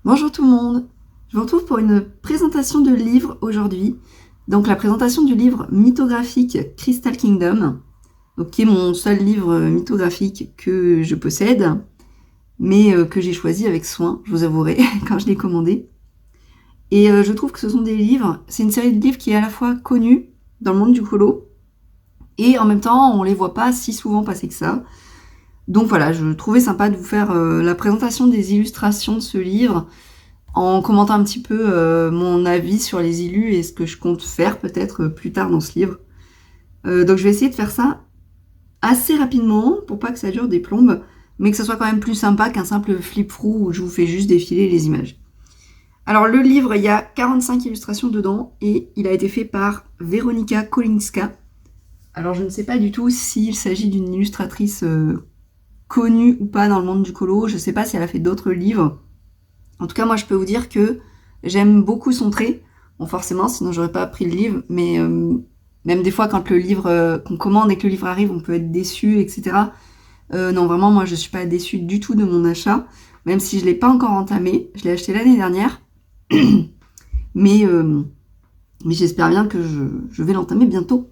Bonjour tout le monde, je vous retrouve pour une présentation de livre aujourd'hui. Donc la présentation du livre mythographique Crystal Kingdom, donc, qui est mon seul livre mythographique que je possède, mais que j'ai choisi avec soin, je vous avouerai, quand je l'ai commandé. Et je trouve que ce sont des livres, c'est une série de livres qui est à la fois connue dans le monde du colo, et en même temps on les voit pas si souvent passer que ça. Donc voilà, je trouvais sympa de vous faire la présentation des illustrations de ce livre, en commentant un petit peu mon avis sur les illus et ce que je compte faire peut-être plus tard dans ce livre. Donc je vais essayer de faire ça assez rapidement pour pas que ça dure des plombes, mais que ça soit quand même plus sympa qu'un simple flip-through où je vous fais juste défiler les images. Alors le livre, il y a 45 illustrations dedans et il a été fait par Weronika Kolinska. Alors je ne sais pas du tout s'il s'agit d'une illustratrice connue ou pas dans le monde du colo, je ne sais pas si elle a fait d'autres livres. En tout cas, moi, je peux vous dire que j'aime beaucoup son trait. Bon, forcément, sinon, j'aurais pas pris le livre. Mais même des fois, quand le livre, qu'on commande et que le livre arrive, on peut être déçu, etc. Non, vraiment, moi, je suis pas déçue du tout de mon achat. Même si je l'ai pas encore entamé. Je l'ai acheté l'année dernière. mais j'espère bien que je vais l'entamer bientôt.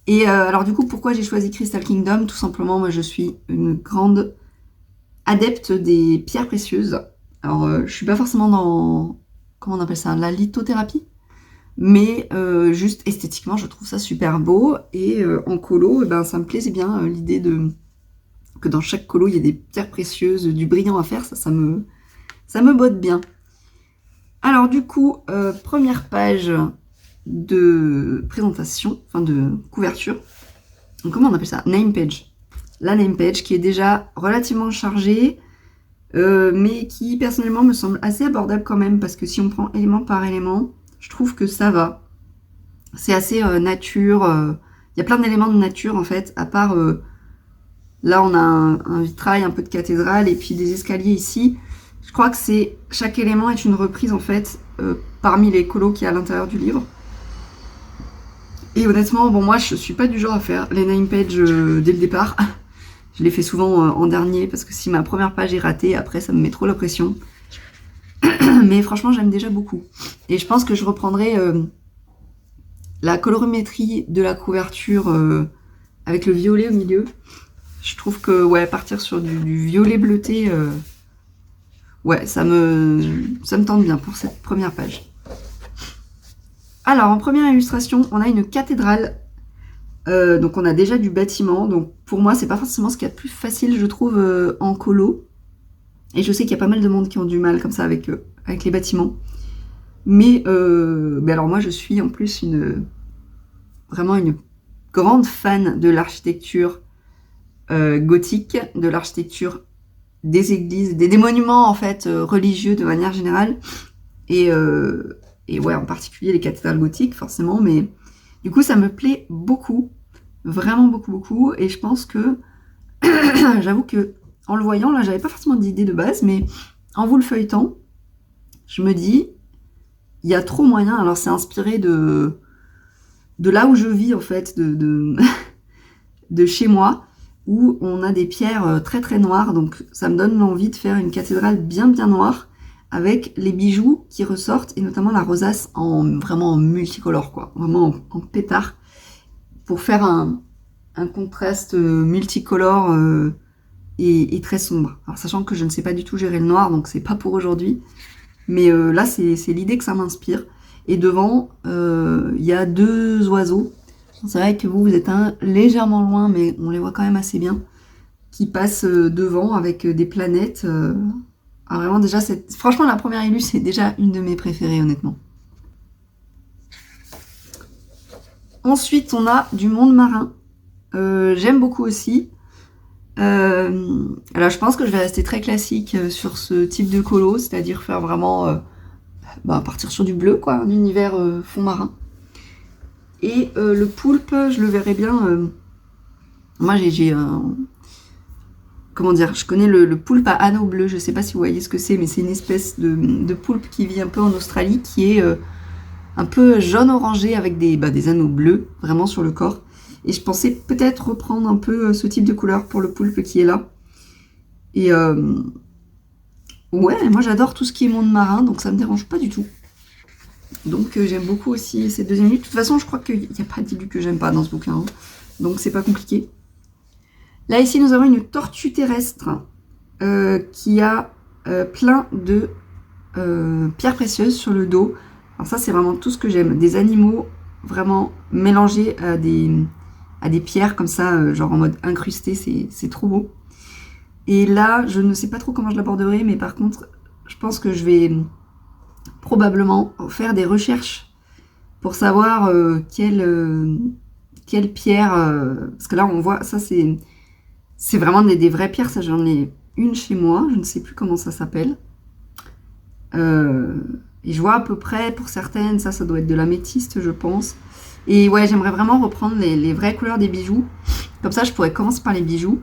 Et alors, du coup, pourquoi j'ai choisi Crystal Kingdom? Tout simplement, moi, je suis une grande adepte des pierres précieuses. Alors, je suis pas forcément dans, comment on appelle ça, la lithothérapie, mais juste esthétiquement, je trouve ça super beau. Et en colo, eh ben, ça me plaisait bien l'idée que dans chaque colo, il y ait des pierres précieuses, du brillant à faire. Ça me botte bien. Alors, du coup, première page de présentation, enfin de couverture. Donc, comment on appelle ça? Name page. La name page qui est déjà relativement chargée. Mais qui personnellement me semble assez abordable quand même, parce que si on prend élément par élément, je trouve que ça va. C'est assez nature, il y a plein d'éléments de nature en fait, à part là on a un vitrail, un peu de cathédrale et puis des escaliers ici. Je crois que chaque élément est une reprise en fait parmi les colos qu'il y a à l'intérieur du livre. Et honnêtement, bon, moi je suis pas du genre à faire les name pages dès le départ. Je les fais souvent en dernier parce que si ma première page est ratée, après ça me met trop la pression. Mais franchement, j'aime déjà beaucoup. Et je pense que je reprendrai la colorimétrie de la couverture avec le violet au milieu. Je trouve que ouais, partir sur du violet bleuté, ouais, ça me tente bien pour cette première page. Alors, en première illustration, on a une cathédrale. Donc on a déjà du bâtiment. Donc pour moi, c'est pas forcément ce qu'il y a de plus facile, je trouve, en colo. Et je sais qu'il y a pas mal de monde qui ont du mal comme ça avec les bâtiments. Mais alors moi, je suis en plus vraiment une grande fan de l'architecture gothique, de l'architecture des églises, des monuments en fait religieux de manière générale. Et ouais, en particulier les cathédrales gothiques, forcément. Mais du coup, ça me plaît beaucoup. Vraiment beaucoup, beaucoup. Et je pense que, j'avoue que en le voyant, là, j'avais pas forcément d'idée de base, mais en vous le feuilletant, je me dis, il y a trop moyen. Alors, c'est inspiré de là où je vis, en fait, de chez moi, où on a des pierres très, très noires. Donc, ça me donne l'envie de faire une cathédrale bien, bien noire, avec les bijoux qui ressortent, et notamment la rosace vraiment en multicolore, quoi. Vraiment en pétard, pour faire un contraste multicolore et très sombre. Alors, sachant que je ne sais pas du tout gérer le noir, donc c'est pas pour aujourd'hui. Mais là, c'est l'idée que ça m'inspire. Et devant, il y a deux oiseaux. C'est vrai que vous êtes légèrement loin, mais on les voit quand même assez bien, qui passent devant avec des planètes. Ah, vraiment, déjà, franchement, la première illu, c'est déjà une de mes préférées, honnêtement. Ensuite, on a du monde marin. J'aime beaucoup aussi. Alors, je pense que je vais rester très classique sur ce type de colo, c'est-à-dire faire vraiment partir sur du bleu, quoi, un univers fond marin. Et le poulpe, je le verrais bien. Moi, j'ai comment dire, je connais le poulpe à anneaux bleus, je sais pas si vous voyez ce que c'est, mais c'est une espèce de poulpe qui vit un peu en Australie, qui est un peu jaune-orangé avec des anneaux bleus, vraiment sur le corps. Et je pensais peut-être reprendre un peu ce type de couleur pour le poulpe qui est là. Et Ouais, moi j'adore tout ce qui est monde marin, donc ça me dérange pas du tout. Donc j'aime beaucoup aussi ces deuxièmes livres. De toute façon, je crois qu'il n'y a pas d'îlu que j'aime pas dans ce bouquin, hein. Donc c'est pas compliqué. Là, ici, nous avons une tortue terrestre qui a plein de pierres précieuses sur le dos. Alors ça, c'est vraiment tout ce que j'aime. Des animaux vraiment mélangés à des pierres comme ça, genre en mode incrusté, c'est trop beau. Et là, je ne sais pas trop comment je l'aborderai, mais par contre, je pense que je vais probablement faire des recherches pour savoir quelle pierre... parce que là, on voit, ça c'est vraiment des vraies pierres, ça j'en ai une chez moi, je ne sais plus comment ça s'appelle. Et je vois à peu près, pour certaines, ça doit être de l'améthyste, je pense. Et ouais, j'aimerais vraiment reprendre les vraies couleurs des bijoux. Comme ça, je pourrais commencer par les bijoux.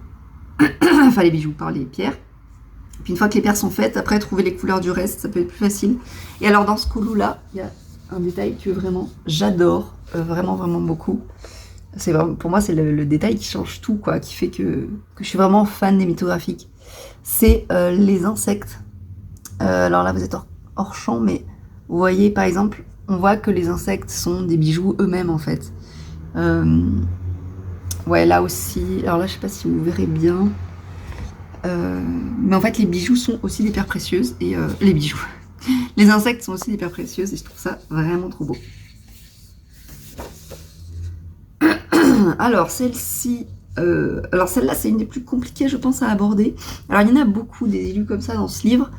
Enfin, les bijoux, par les pierres. Et puis une fois que les pierres sont faites, après, trouver les couleurs du reste, ça peut être plus facile. Et alors, dans ce colo-là, il y a un détail que vraiment, j'adore. Vraiment, vraiment beaucoup. C'est vraiment, pour moi, c'est le détail qui change tout, quoi, qui fait que je suis vraiment fan des mythographiques. C'est les insectes. Alors là, vous êtes hors champ, mais vous voyez, par exemple, on voit que les insectes sont des bijoux eux-mêmes, en fait. Ouais, là aussi, alors là, je sais pas si vous verrez bien, mais en fait, les bijoux sont aussi des pierres précieuses, et les bijoux, les insectes sont aussi des pierres précieuses, et je trouve ça vraiment trop beau. Alors, celle-ci, alors celle-là, c'est une des plus compliquées, je pense, à aborder. Alors, il y en a beaucoup des élus comme ça dans ce livre,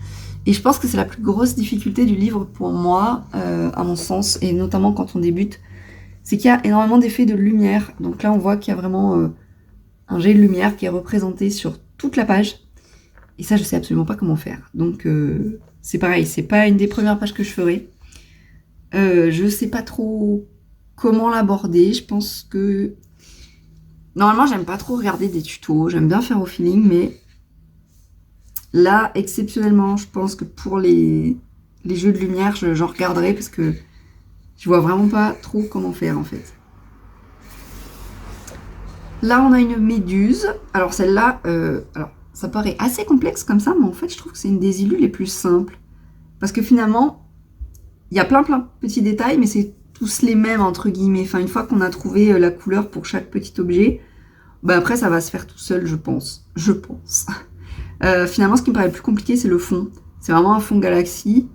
et je pense que c'est la plus grosse difficulté du livre pour moi, à mon sens, et notamment quand on débute, c'est qu'il y a énormément d'effets de lumière. Donc là, on voit qu'il y a vraiment un jet de lumière qui est représenté sur toute la page. Et ça, je sais absolument pas comment faire. Donc c'est pareil, c'est pas une des premières pages que je ferai. Je sais pas trop comment l'aborder. Je pense que... Normalement, j'aime pas trop regarder des tutos. J'aime bien faire au feeling, mais là, exceptionnellement, je pense que pour les jeux de lumière, j'en regarderai parce que je vois vraiment pas trop comment faire, en fait. Là, on a une méduse. Alors, celle-là, alors, ça paraît assez complexe comme ça, mais en fait, je trouve que c'est une des illus les plus simples. Parce que finalement, il y a plein de petits détails, mais c'est tous les mêmes, entre guillemets. Enfin, une fois qu'on a trouvé la couleur pour chaque petit objet, bah après, ça va se faire tout seul, je pense. Je pense. Finalement, ce qui me paraît le plus compliqué, c'est le fond. C'est vraiment un fond galaxie.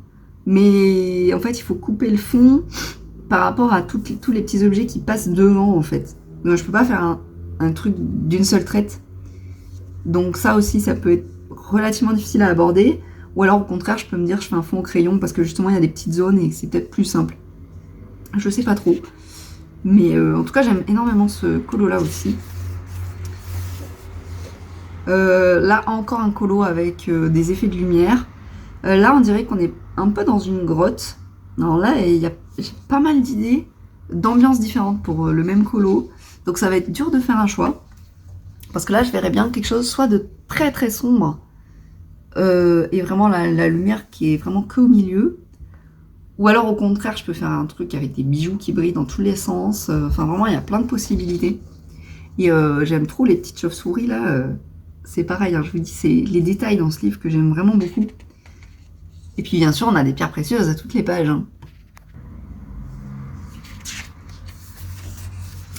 Mais en fait, il faut couper le fond par rapport à tous les petits objets qui passent devant, en fait. Donc, je peux pas faire un truc d'une seule traite. Donc ça aussi, ça peut être relativement difficile à aborder. Ou alors, au contraire, je peux me dire, je fais un fond au crayon parce que justement, il y a des petites zones et c'est peut-être plus simple. Je sais pas trop. Mais en tout cas, j'aime énormément ce colo-là aussi. Là, encore un colo avec des effets de lumière. Là, on dirait qu'on est un peu dans une grotte. Alors là, j'ai pas mal d'idées, d'ambiances différentes pour le même colo. Donc ça va être dur de faire un choix. Parce que là, je verrais bien quelque chose soit de très très sombre, et vraiment la lumière qui est vraiment que au milieu. Ou alors au contraire, je peux faire un truc avec des bijoux qui brillent dans tous les sens. Enfin vraiment, il y a plein de possibilités. Et j'aime trop les petites chauves-souris là. C'est pareil, hein, je vous dis, c'est les détails dans ce livre que j'aime vraiment beaucoup. Et puis bien sûr, on a des pierres précieuses à toutes les pages, hein.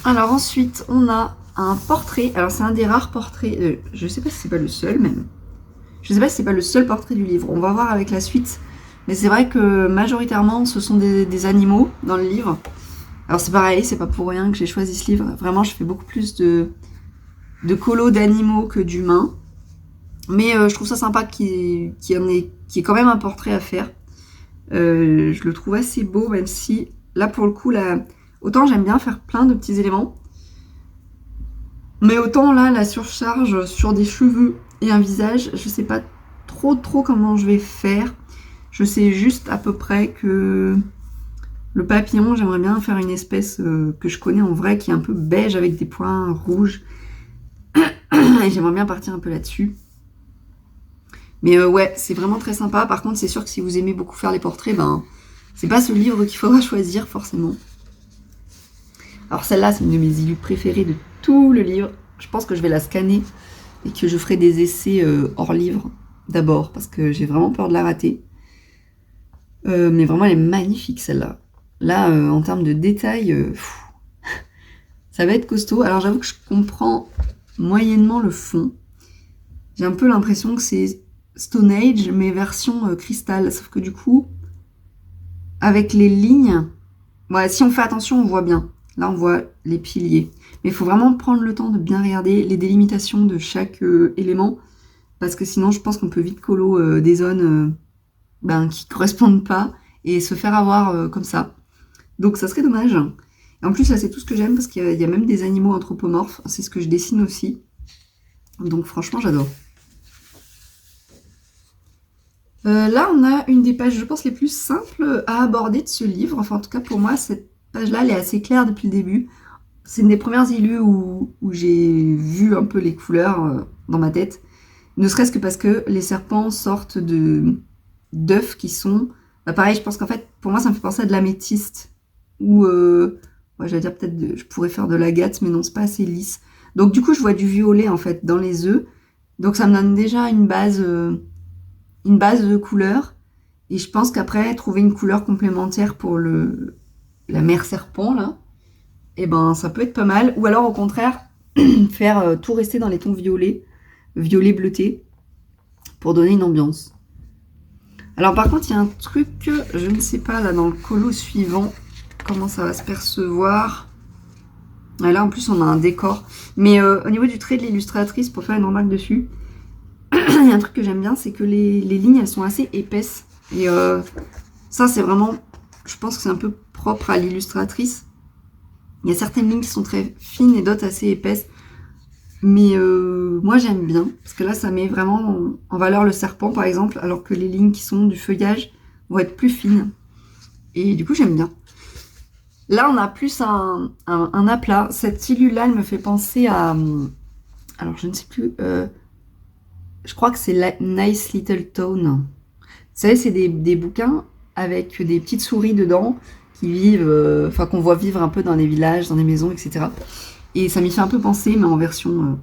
Alors ensuite, on a un portrait. Alors c'est un des rares portraits, je sais pas si c'est pas le seul même. Je sais pas si c'est pas le seul portrait du livre. On va voir avec la suite. Mais c'est vrai que majoritairement, ce sont des animaux dans le livre. Alors c'est pareil, c'est pas pour rien que j'ai choisi ce livre. Vraiment, je fais beaucoup plus de colos d'animaux que d'humains. Mais je trouve ça sympa qu'il y ait quand même un portrait à faire. Je le trouve assez beau, même si là pour le coup, autant j'aime bien faire plein de petits éléments, mais autant là, la surcharge sur des cheveux et un visage, je sais pas trop comment je vais faire. Je sais juste à peu près que le papillon, j'aimerais bien faire une espèce que je connais en vrai, qui est un peu beige avec des points rouges. Et j'aimerais bien partir un peu là-dessus. Mais ouais, c'est vraiment très sympa. Par contre, c'est sûr que si vous aimez beaucoup faire les portraits, ben, c'est pas ce livre qu'il faudra choisir forcément. Alors celle-là, c'est une de mes illus préférées de tout le livre. Je pense que je vais la scanner et que je ferai des essais hors livre d'abord, parce que j'ai vraiment peur de la rater. Mais vraiment, elle est magnifique, celle-là. Là, en termes de détails, ça va être costaud. Alors, j'avoue que je comprends moyennement le fond. J'ai un peu l'impression que c'est Stone Age, mais version cristal. Sauf que du coup, avec les lignes, ouais, si on fait attention, on voit bien. Là, on voit les piliers. Mais il faut vraiment prendre le temps de bien regarder les délimitations de chaque élément. Parce que sinon, je pense qu'on peut vite colo des zones qui correspondent pas et se faire avoir comme ça. Donc, ça serait dommage. Et en plus, là, c'est tout ce que j'aime parce qu'il y a même des animaux anthropomorphes. C'est ce que je dessine aussi. Donc, franchement, j'adore. Là, on a une des pages, je pense, les plus simples à aborder de ce livre. Enfin, en tout cas, pour moi, cette page-là, elle est assez claire depuis le début. C'est une des premières illus où j'ai vu un peu les couleurs dans ma tête. Ne serait-ce que parce que les serpents sortent d'œufs qui sont... pareil, je pense qu'en fait, pour moi, ça me fait penser à de l'améthyste. Ou, j'allais dire peut-être, je pourrais faire de l'agate, mais non, c'est pas assez lisse. Donc, du coup, je vois du violet, en fait, dans les œufs. Donc, ça me donne déjà une base de couleur. Et je pense qu'après, trouver une couleur complémentaire pour la mère serpent, là, et ben ça peut être pas mal. Ou alors, au contraire, faire tout rester dans les tons violets, violet bleuté, pour donner une ambiance. Alors, par contre, il y a un truc, je ne sais pas, là, dans le colo suivant, comment ça va se percevoir. Et là, en plus, on a un décor. Mais au niveau du trait de l'illustratrice, pour faire une remarque dessus, il y a un truc que j'aime bien, c'est que les lignes, elles sont assez épaisses. Et ça, c'est vraiment... Je pense que c'est un peu propre à l'illustratrice. Il y a certaines lignes qui sont très fines et d'autres assez épaisses. Mais moi, j'aime bien. Parce que là, ça met vraiment en valeur le serpent, par exemple, alors que les lignes qui sont du feuillage vont être plus fines. Et du coup, j'aime bien. Là, on a plus un aplat. Cette illue-là, elle me fait penser à... alors, je ne sais plus... je crois que c'est Nice Little Town. Vous savez, c'est des bouquins avec des petites souris dedans qui vivent, qu'on voit vivre un peu dans les villages, dans les maisons, etc. Et ça m'y fait un peu penser, mais en version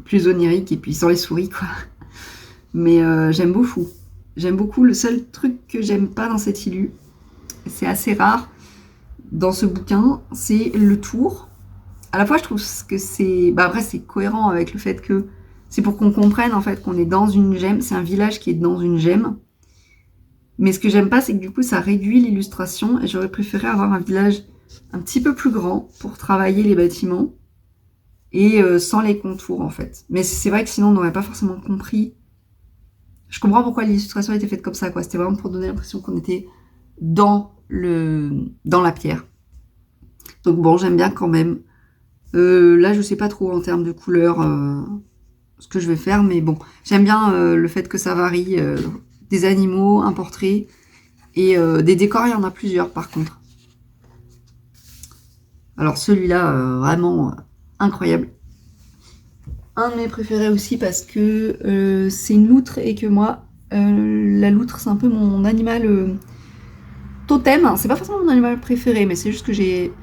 plus onirique et puis sans les souris, quoi. Mais j'aime beaucoup. J'aime beaucoup. Le seul truc que j'aime pas dans cette illu, c'est assez rare dans ce bouquin, c'est le tour. À la fois, je trouve que c'est... après, c'est cohérent avec le fait que c'est pour qu'on comprenne en fait qu'on est dans une gemme. C'est un village qui est dans une gemme. Mais ce que j'aime pas, c'est que du coup, ça réduit l'illustration. Et j'aurais préféré avoir un village un petit peu plus grand pour travailler les bâtiments. Et sans les contours, en fait. Mais c'est vrai que sinon, on n'aurait pas forcément compris. Je comprends pourquoi l'illustration a été faite comme ça, quoi. C'était vraiment pour donner l'impression qu'on était dans la pierre. Donc bon, j'aime bien quand même. Là, je sais pas trop en termes de couleur... ce que je vais faire, mais bon, j'aime bien le fait que ça varie, des animaux, un portrait, et des décors, il y en a plusieurs par contre. Alors celui-là, vraiment incroyable. Un de mes préférés aussi parce que c'est une loutre et que moi, la loutre, c'est un peu mon animal totem. C'est pas forcément mon animal préféré, mais c'est juste que j'ai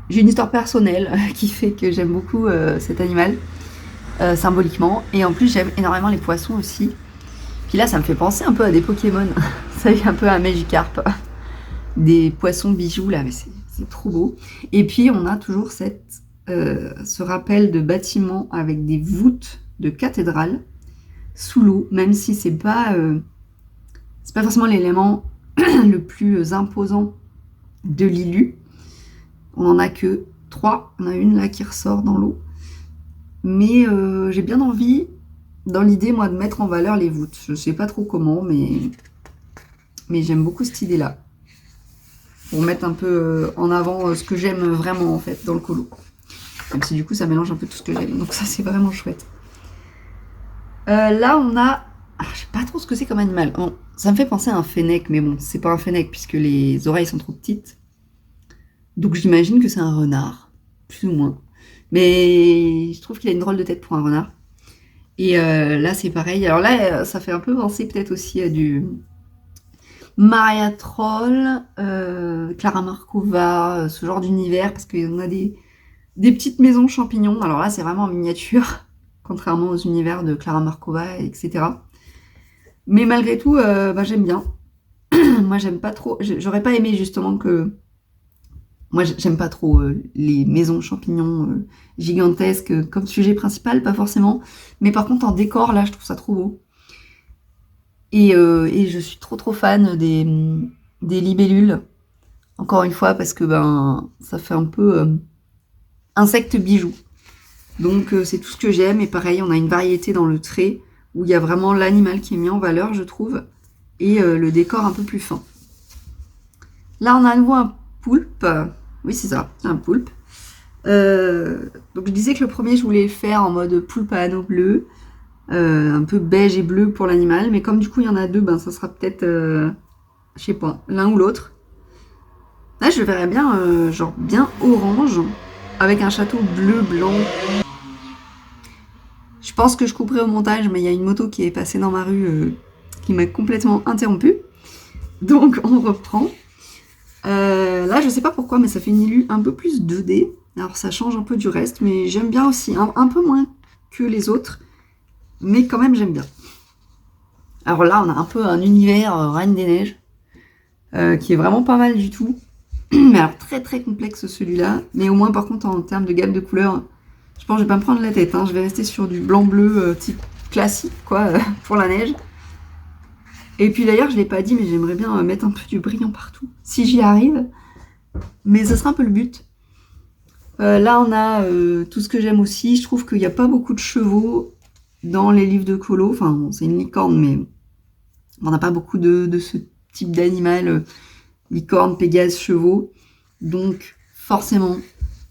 une histoire personnelle qui fait que j'aime beaucoup cet animal. Symboliquement, et en plus j'aime énormément les poissons aussi. Puis là ça me fait penser un peu à des Pokémon. Ça y est, un peu à Magikarp, des poissons bijoux là, mais c'est trop beau. Et puis on a toujours ce rappel de bâtiments avec des voûtes de cathédrale sous l'eau, même si c'est pas forcément l'élément le plus imposant de l'illu. On en a que 3, on a une là qui ressort dans l'eau. Mais j'ai bien envie, dans l'idée, moi, de mettre en valeur les voûtes. Je sais pas trop comment, mais j'aime beaucoup cette idée-là. Pour mettre un peu en avant ce que j'aime vraiment, en fait, dans le colo. Même si, du coup, ça mélange un peu tout ce que j'aime. Donc ça, c'est vraiment chouette. Là, on a... je sais pas trop ce que c'est comme animal. Bon, ça me fait penser à un fennec, mais bon, c'est pas un fennec, puisque les oreilles sont trop petites. Donc j'imagine que c'est un renard, plus ou moins. Mais je trouve qu'il a une drôle de tête pour un renard. Et là, c'est pareil. Alors là, ça fait un peu penser peut-être aussi à du Maria Troll, Clara Markova, ce genre d'univers, parce qu'on a des petites maisons champignons. Alors là, c'est vraiment en miniature, contrairement aux univers de Clara Markova, etc. Mais malgré tout, j'aime bien. Moi, j'aime pas trop. J'aurais pas aimé justement que. Moi, j'aime pas trop les maisons champignons gigantesques comme sujet principal, pas forcément. Mais par contre, en décor, là, je trouve ça trop beau. Et je suis trop fan des libellules. Encore une fois, parce que ça fait un peu insecte bijou. Donc c'est tout ce que j'aime. Et pareil, on a une variété dans le trait où il y a vraiment l'animal qui est mis en valeur, je trouve. Et le décor un peu plus fin. Là, on a à nouveau un poulpe. Oui, c'est ça, un poulpe. Donc je disais que le premier, je voulais le faire en mode poulpe à anneaux bleus. Un peu beige et bleu pour l'animal. Mais comme du coup, il y en a deux, ça sera peut-être, je sais pas, l'un ou l'autre. Là, je le verrais bien, genre bien orange, avec un château bleu, blanc. Je pense que je couperai au montage, mais il y a une moto qui est passée dans ma rue qui m'a complètement interrompue. Donc, on reprend. Là, je sais pas pourquoi, mais ça fait une illu un peu plus 2D. Alors, ça change un peu du reste, mais j'aime bien aussi. Un peu moins que les autres, mais quand même, j'aime bien. Alors là, on a un peu un univers Reine des Neiges, qui est vraiment pas mal du tout. Mais alors très complexe celui-là. Mais au moins par contre en termes de gamme de couleurs, je pense que je vais pas me prendre la tête. Je vais rester sur du blanc-bleu type classique quoi, pour la neige. Et puis d'ailleurs je l'ai pas dit mais j'aimerais bien mettre un peu du brillant partout. Si j'y arrive. Mais ce sera un peu le but. Là on a tout ce que j'aime aussi. Je trouve qu'il n'y a pas beaucoup de chevaux dans les livres de colo. Enfin bon, c'est une licorne mais on n'a pas beaucoup de ce type d'animal. Licorne, Pégase, chevaux. Donc, forcément,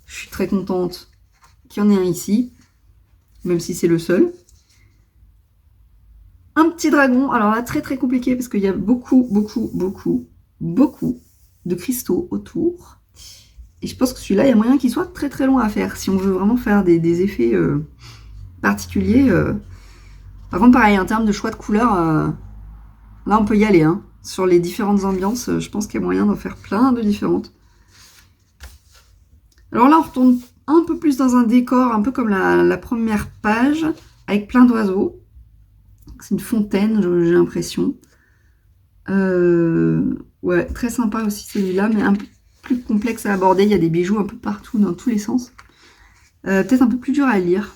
je suis très contente qu'il y en ait un ici, même si c'est le seul. Un petit dragon. Alors là, très compliqué parce qu'il y a beaucoup de cristaux autour. Et je pense que celui-là, il y a moyen qu'il soit très long à faire si on veut vraiment faire des effets particuliers. Par contre, pareil, en termes de choix de couleurs, là, on peut y aller, Sur les différentes ambiances, je pense qu'il y a moyen d'en faire plein de différentes. Alors là, on retourne un peu plus dans un décor, un peu comme la première page, avec plein d'oiseaux. C'est une fontaine, j'ai l'impression. Ouais, très sympa aussi celui-là, mais un peu plus complexe à aborder. Il y a des bijoux un peu partout, dans tous les sens. Peut-être un peu plus dur à lire.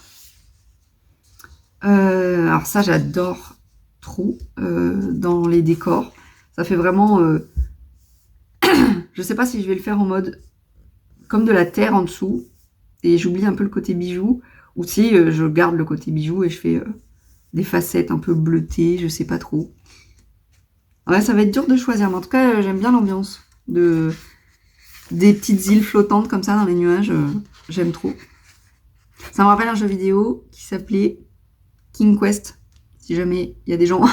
Alors ça, j'adore trop dans les décors. Ça fait vraiment... je sais pas si je vais le faire en mode comme de la terre en dessous et j'oublie un peu le côté bijoux ou si je garde le côté bijoux et je fais des facettes un peu bleutées, je sais pas trop. Ouais, ça va être dur de choisir, mais en tout cas, j'aime bien l'ambiance des petites îles flottantes comme ça dans les nuages. J'aime trop. Ça me rappelle un jeu vidéo qui s'appelait King Quest. Si jamais il y a des gens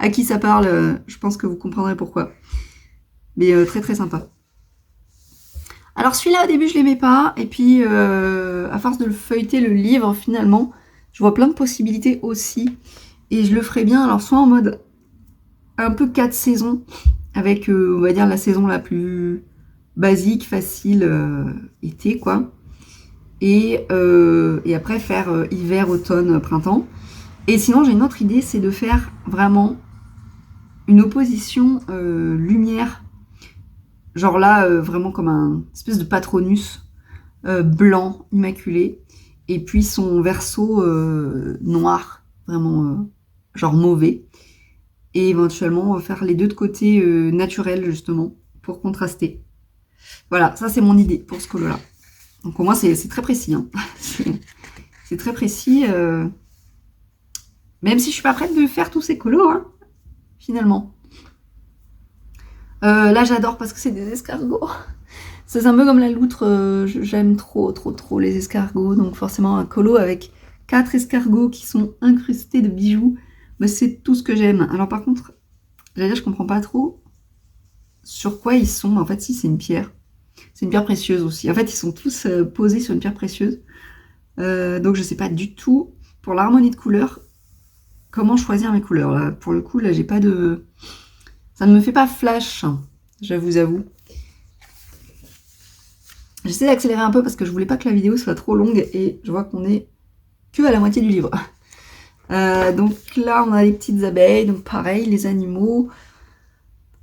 à qui ça parle, je pense que vous comprendrez pourquoi. Mais très sympa. Alors celui-là, au début, je l'aimais pas. Et puis, à force de le feuilleter, le livre, finalement, je vois plein de possibilités aussi. Et je le ferai bien, alors soit en mode un peu 4 saisons, avec, on va dire, la saison la plus basique, facile, été, quoi. Et après, faire hiver, automne, printemps. Et sinon, j'ai une autre idée, c'est de faire vraiment une opposition lumière. Genre là, vraiment comme un espèce de Patronus blanc, immaculé. Et puis son verso noir, vraiment genre mauvais. Et éventuellement, faire les deux de côté naturel, justement, pour contraster. Voilà, ça c'est mon idée pour ce colo-là. Donc pour moi, c'est très précis. C'est très précis. Même si je suis pas prête de faire tous ces colos, finalement. Là, j'adore parce que c'est des escargots. C'est un peu comme la loutre. J'aime trop les escargots. Donc forcément, un colo avec 4 escargots qui sont incrustés de bijoux, c'est tout ce que j'aime. Alors par contre, j'allais dire, je comprends pas trop sur quoi ils sont. En fait, si, c'est une pierre. C'est une pierre précieuse aussi. En fait, ils sont tous posés sur une pierre précieuse. Donc je sais pas du tout, pour l'harmonie de couleurs, comment choisir mes couleurs. Là, pour le coup, là, j'ai pas de... Ça ne me fait pas flash, je vous avoue. J'essaie d'accélérer un peu parce que je voulais pas que la vidéo soit trop longue et je vois qu'on est que à la moitié du livre. Donc là, on a les petites abeilles, donc pareil, les animaux.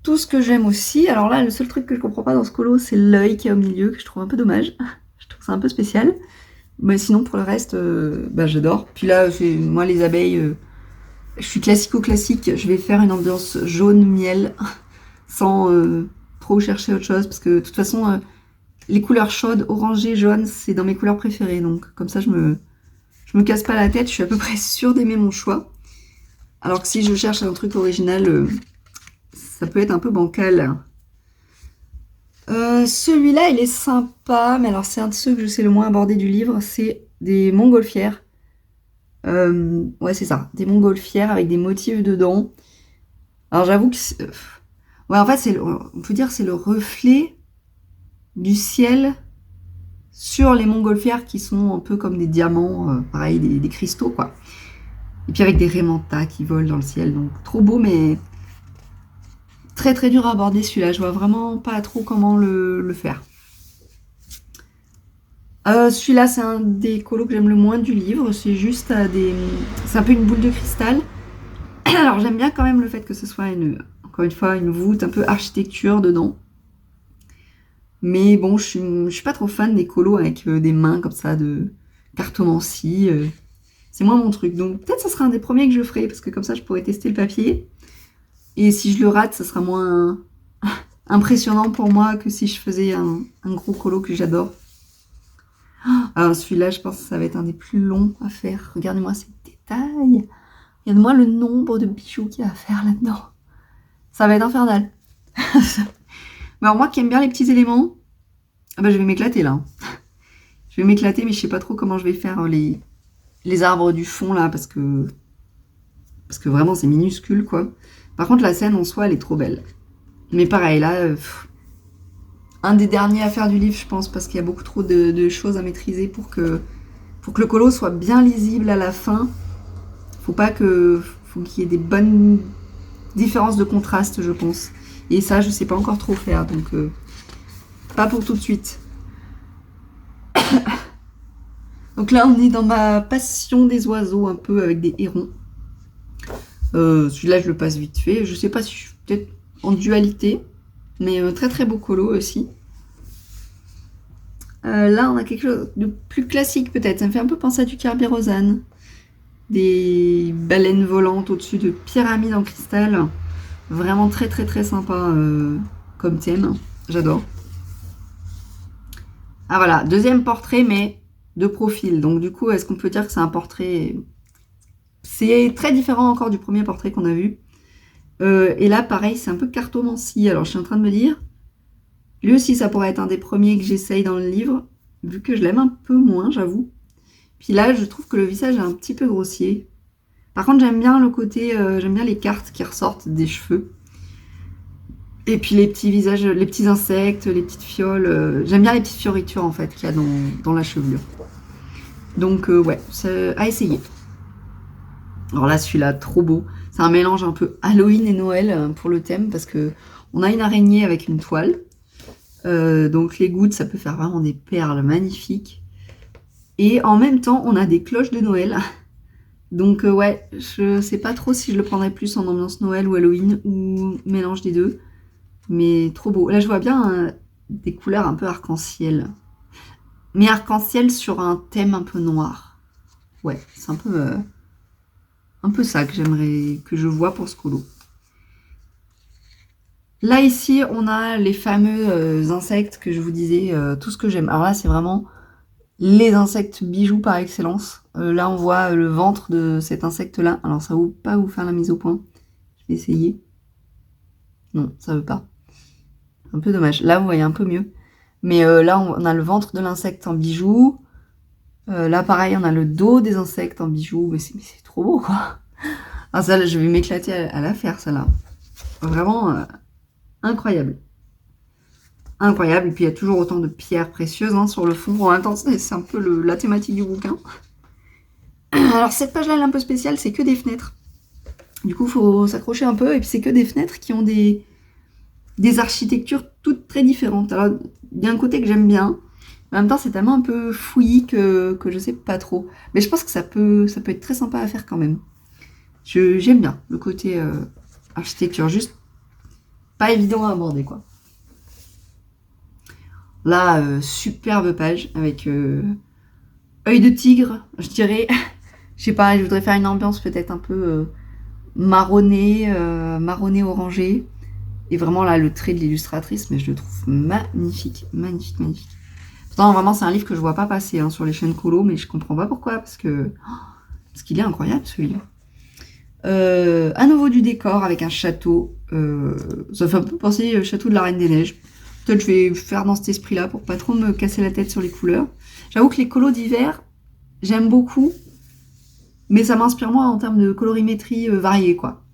Tout ce que j'aime aussi. Alors là, le seul truc que je comprends pas dans ce colo, c'est l'œil qui est au milieu, que je trouve un peu dommage. Je trouve ça un peu spécial. Mais sinon, pour le reste, j'adore. Puis là, moi, les abeilles, je suis classico-classique. Je vais faire une ambiance jaune-miel, sans trop chercher autre chose. Parce que de toute façon, les couleurs chaudes, orangé, jaune, c'est dans mes couleurs préférées. Donc comme ça, je me casse pas la tête. Je suis à peu près sûre d'aimer mon choix. Alors que si je cherche un truc original, ça peut être un peu bancal. Celui-là, il est sympa, mais alors c'est un de ceux que je sais le moins aborder du livre, c'est des montgolfières. Ouais, c'est ça, des montgolfières avec des motifs dedans. Alors j'avoue que... Ouais, en fait, on peut dire que c'est le reflet du ciel sur les montgolfières qui sont un peu comme des diamants, pareil, des cristaux, quoi. Et puis avec des raimentas qui volent dans le ciel, donc trop beau, mais... Très très dur à aborder celui-là, je vois vraiment pas trop comment le faire. Celui-là, c'est un des colos que j'aime le moins du livre, c'est juste c'est un peu une boule de cristal. Alors j'aime bien quand même le fait que ce soit encore une fois une voûte un peu architecture dedans. Mais bon, je suis pas trop fan des colos avec des mains comme ça de cartomancie. C'est moins mon truc, donc peut-être ça sera un des premiers que je ferai, parce que comme ça je pourrais tester le papier. Et si je le rate, ça sera moins impressionnant pour moi que si je faisais un gros colo que j'adore. Alors celui-là, je pense que ça va être un des plus longs à faire. Regardez-moi ces détails. Regardez-moi le nombre de bijoux qu'il y a à faire là-dedans. Ça va être infernal. Mais alors moi qui aime bien les petits éléments, je vais m'éclater là. Je vais m'éclater, mais je sais pas trop comment je vais faire les arbres du fond là, parce que vraiment c'est minuscule quoi. Par contre, la scène en soi, elle est trop belle. Mais pareil, là, un des derniers à faire du livre, je pense, parce qu'il y a beaucoup trop de choses à maîtriser pour que le colo soit bien lisible à la fin. Faut qu'il y ait des bonnes différences de contraste, je pense. Et ça, je sais pas encore trop faire, donc pas pour tout de suite. Donc là, on est dans ma passion des oiseaux, un peu avec des hérons. Celui-là, je le passe vite fait. Je sais pas si je suis peut-être en dualité, mais très très beau colo aussi. Là, on a quelque chose de plus classique peut-être. Ça me fait un peu penser à du Carbérosane. Des baleines volantes au-dessus de pyramides en cristal. Vraiment très très très sympa comme thème. J'adore. Ah voilà, deuxième portrait, mais de profil. Donc du coup, est-ce qu'on peut dire que c'est un portrait... C'est très différent encore du premier portrait qu'on a vu. Et là, pareil, c'est un peu cartomancie. Alors, je suis en train de me dire, lui aussi, ça pourrait être un des premiers que j'essaye dans le livre, vu que je l'aime un peu moins, j'avoue. Puis là, je trouve que le visage est un petit peu grossier. Par contre, j'aime bien le côté, j'aime bien les cartes qui ressortent des cheveux. Et puis les petits visages, les petits insectes, les petites fioles. J'aime bien les petites fioritures, en fait, qu'il y a dans la chevelure. Donc, ouais, c'est à essayer. Alors là, celui-là, trop beau. C'est un mélange un peu Halloween et Noël pour le thème, parce que on a une araignée avec une toile. Donc les gouttes, ça peut faire vraiment des perles magnifiques. Et en même temps, on a des cloches de Noël. Donc ouais, je sais pas trop si je le prendrais plus en ambiance Noël ou Halloween, ou mélange des deux. Mais trop beau. Là, je vois bien des couleurs un peu arc-en-ciel. Mais arc-en-ciel sur un thème un peu noir. Ouais, c'est un peu ça que j'aimerais, que je vois pour ce colo. Là, ici, on a les fameux insectes que je vous disais, tout ce que j'aime. Alors là, c'est vraiment les insectes bijoux par excellence. Là, on voit le ventre de cet insecte-là. Alors, ça ne va pas vous faire la mise au point. Je vais essayer. Non, ça veut pas. Un peu dommage. Là, vous voyez un peu mieux. Mais là, on a le ventre de l'insecte en bijoux. Là, pareil, on a le dos des insectes en bijoux. Mais c'est trop beau, quoi. Ah, ça, je vais m'éclater à la faire, ça, là. Vraiment incroyable. Incroyable. Et puis, il y a toujours autant de pierres précieuses sur le fond. En même temps, c'est un peu la thématique du bouquin. Alors, cette page-là, elle est un peu spéciale. C'est que des fenêtres. Du coup, il faut s'accrocher un peu. Et puis, c'est que des fenêtres qui ont des architectures toutes très différentes. Alors, il y a un côté que j'aime bien. En même temps, c'est tellement un peu fouillis que je sais pas trop. Mais je pense que ça peut être très sympa à faire quand même. J'aime bien le côté architecture, juste pas évident à aborder, quoi. Là, superbe page avec œil de tigre, je dirais. Je sais pas, je voudrais faire une ambiance peut-être un peu marronné orangé. Et vraiment là, le trait de l'illustratrice, mais je le trouve magnifique, magnifique, magnifique. Pourtant, vraiment, c'est un livre que je vois pas passer sur les chaînes colo, mais je comprends pas pourquoi, parce qu'il est incroyable ce livre. À nouveau du décor avec un château. Ça fait un peu penser au château de la Reine des Neiges. Peut-être je vais faire dans cet esprit-là pour pas trop me casser la tête sur les couleurs. J'avoue que les colos d'hiver, j'aime beaucoup, mais ça m'inspire moins en termes de colorimétrie variée, quoi.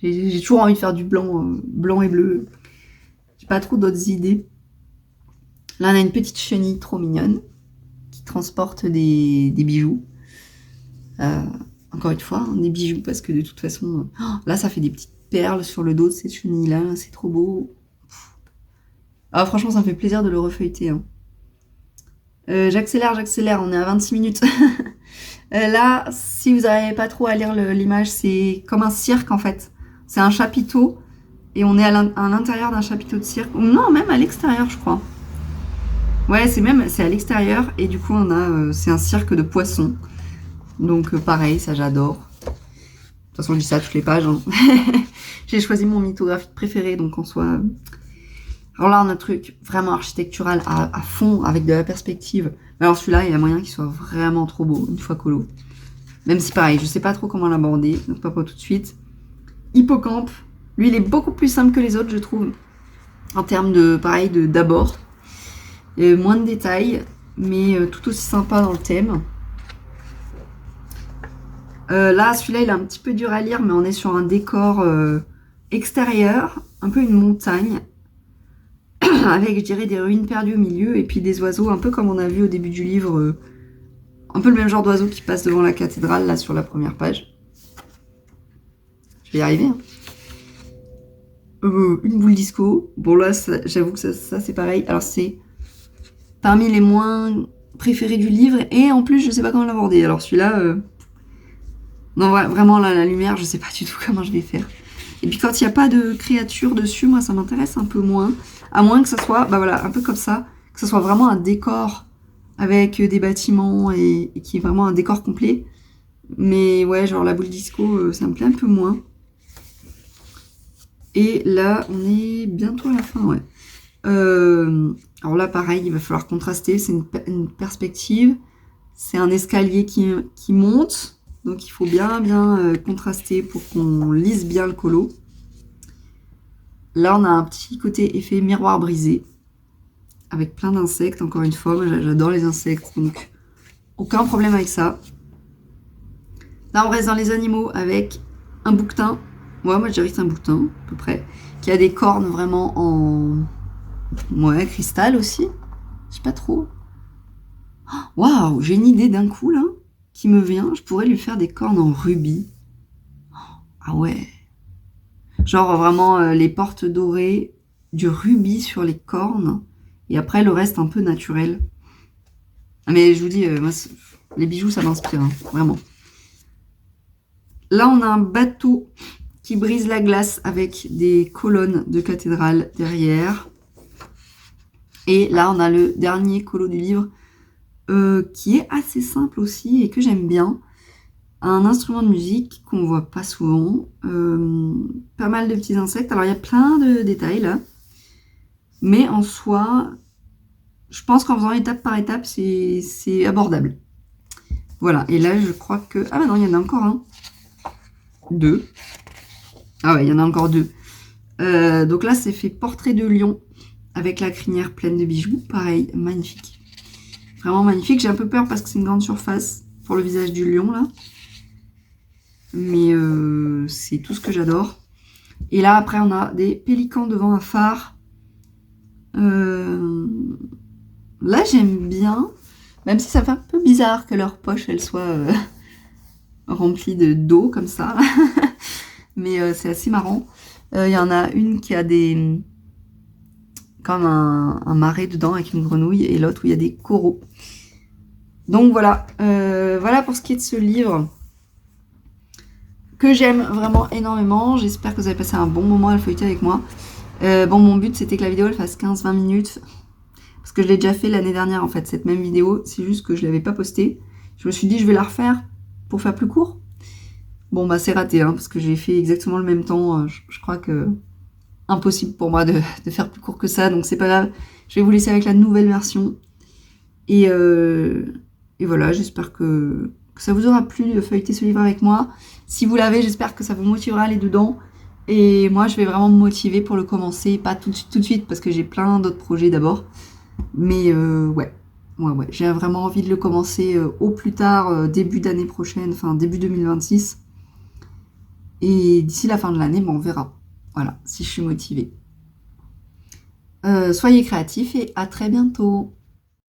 J'ai toujours envie de faire du blanc et bleu. J'ai pas trop d'autres idées. Là, on a une petite chenille trop mignonne qui transporte des bijoux. Encore une fois, des bijoux, parce que de toute façon, là, ça fait des petites perles sur le dos de cette chenille-là. C'est trop beau. Ah, franchement, ça me fait plaisir de le refeuilleter. J'accélère, on est à 26 minutes. Là, si vous n'arrivez pas trop à lire l'image, c'est comme un cirque, en fait. C'est un chapiteau, et on est à l'intérieur d'un chapiteau de cirque. Non, même à l'extérieur, je crois. Ouais, c'est à l'extérieur, et du coup, c'est un cirque de poissons. Donc, pareil, ça, j'adore. De toute façon, je dis ça à toutes les pages. J'ai choisi mon mythographique préféré, donc en soi... Alors là, on a un truc vraiment architectural à fond, avec de la perspective. Alors celui-là, il y a moyen qu'il soit vraiment trop beau, une fois colo. Même si pareil, je sais pas trop comment l'aborder, donc pas tout de suite. Hippocampe, lui, il est beaucoup plus simple que les autres, je trouve. En termes d'abord. Moins de détails, mais tout aussi sympa dans le thème. Là, celui-là, il est un petit peu dur à lire, mais on est sur un décor extérieur, un peu une montagne. Avec, je dirais, des ruines perdues au milieu, et puis des oiseaux, un peu comme on a vu au début du livre, un peu le même genre d'oiseau qui passe devant la cathédrale, là, sur la première page. Je vais y arriver. Une boule disco. Bon, là, j'avoue que ça c'est pareil. Alors, c'est parmi les moins préférés du livre, et en plus, je sais pas comment l'aborder. Alors, celui-là... Non, vraiment, là, la lumière, je sais pas du tout comment je vais faire. Et puis, quand il n'y a pas de créature dessus, moi, ça m'intéresse un peu moins. À moins que ça soit, bah voilà, un peu comme ça, que ça soit vraiment un décor avec des bâtiments et qui est vraiment un décor complet. Mais ouais, genre la boule disco, ça me plaît un peu moins. Et là, on est bientôt à la fin, ouais. Alors là, pareil, il va falloir contraster. C'est une perspective. C'est un escalier qui monte. Donc il faut bien contraster pour qu'on lise bien le colo. Là, on a un petit côté effet miroir brisé, avec plein d'insectes, encore une fois. Moi, j'adore les insectes, donc aucun problème avec ça. Là, on reste dans les animaux avec un bouquetin. Ouais, moi, je dirais que c'est un bouquetin, à peu près. Qui a des cornes vraiment en... Ouais, cristal aussi. Je sais pas trop. Waouh, j'ai une idée d'un coup, là, qui me vient. Je pourrais lui faire des cornes en rubis. Ah ouais. Genre vraiment les portes dorées, du rubis sur les cornes, et après le reste un peu naturel. Mais je vous dis, moi, les bijoux ça m'inspire, vraiment. Là on a un bateau qui brise la glace avec des colonnes de cathédrale derrière. Et là on a le dernier colo du livre qui est assez simple aussi et que j'aime bien. Un instrument de musique qu'on voit pas souvent, pas mal de petits insectes. Alors il y a plein de détails là, mais en soi, je pense qu'en faisant étape par étape, c'est abordable. Voilà, et là je crois que... Ah bah non, il y en a encore un. Deux. Ah ouais, il y en a encore deux. Donc là c'est fait portrait de lion, avec la crinière pleine de bijoux. Pareil, magnifique. Vraiment magnifique. J'ai un peu peur parce que c'est une grande surface pour le visage du lion là. Mais c'est tout ce que j'adore. Et là, après, on a des pélicans devant un phare. Là, j'aime bien. Même si ça fait un peu bizarre que leur poche, elle soit remplie d'eau, comme ça. Mais c'est assez marrant. Il y en a une qui a comme un marais dedans avec une grenouille. Et l'autre où il y a des coraux. Donc voilà. Voilà pour ce qui est de ce livre. que j'aime vraiment énormément. J'espère que vous avez passé un bon moment à le feuilleter avec moi. Bon, mon but c'était que la vidéo elle fasse 15-20 minutes. Parce que je l'ai déjà fait l'année dernière en fait, cette même vidéo. C'est juste que je l'avais pas postée. Je me suis dit je vais la refaire pour faire plus court. Bon bah c'est raté parce que j'ai fait exactement le même temps. Je crois que impossible pour moi de faire plus court que ça. Donc c'est pas grave. Je vais vous laisser avec la nouvelle version. Et voilà, j'espère que ça vous aura plu de feuilleter ce livre avec moi. Si vous l'avez, j'espère que ça vous motivera à aller dedans. Et moi, je vais vraiment me motiver pour le commencer. Pas tout de suite, parce que j'ai plein d'autres projets d'abord. Mais ouais, j'ai vraiment envie de le commencer au plus tard, début d'année prochaine, enfin début 2026. Et d'ici la fin de l'année, on verra. Voilà, si je suis motivée. Soyez créatifs et à très bientôt.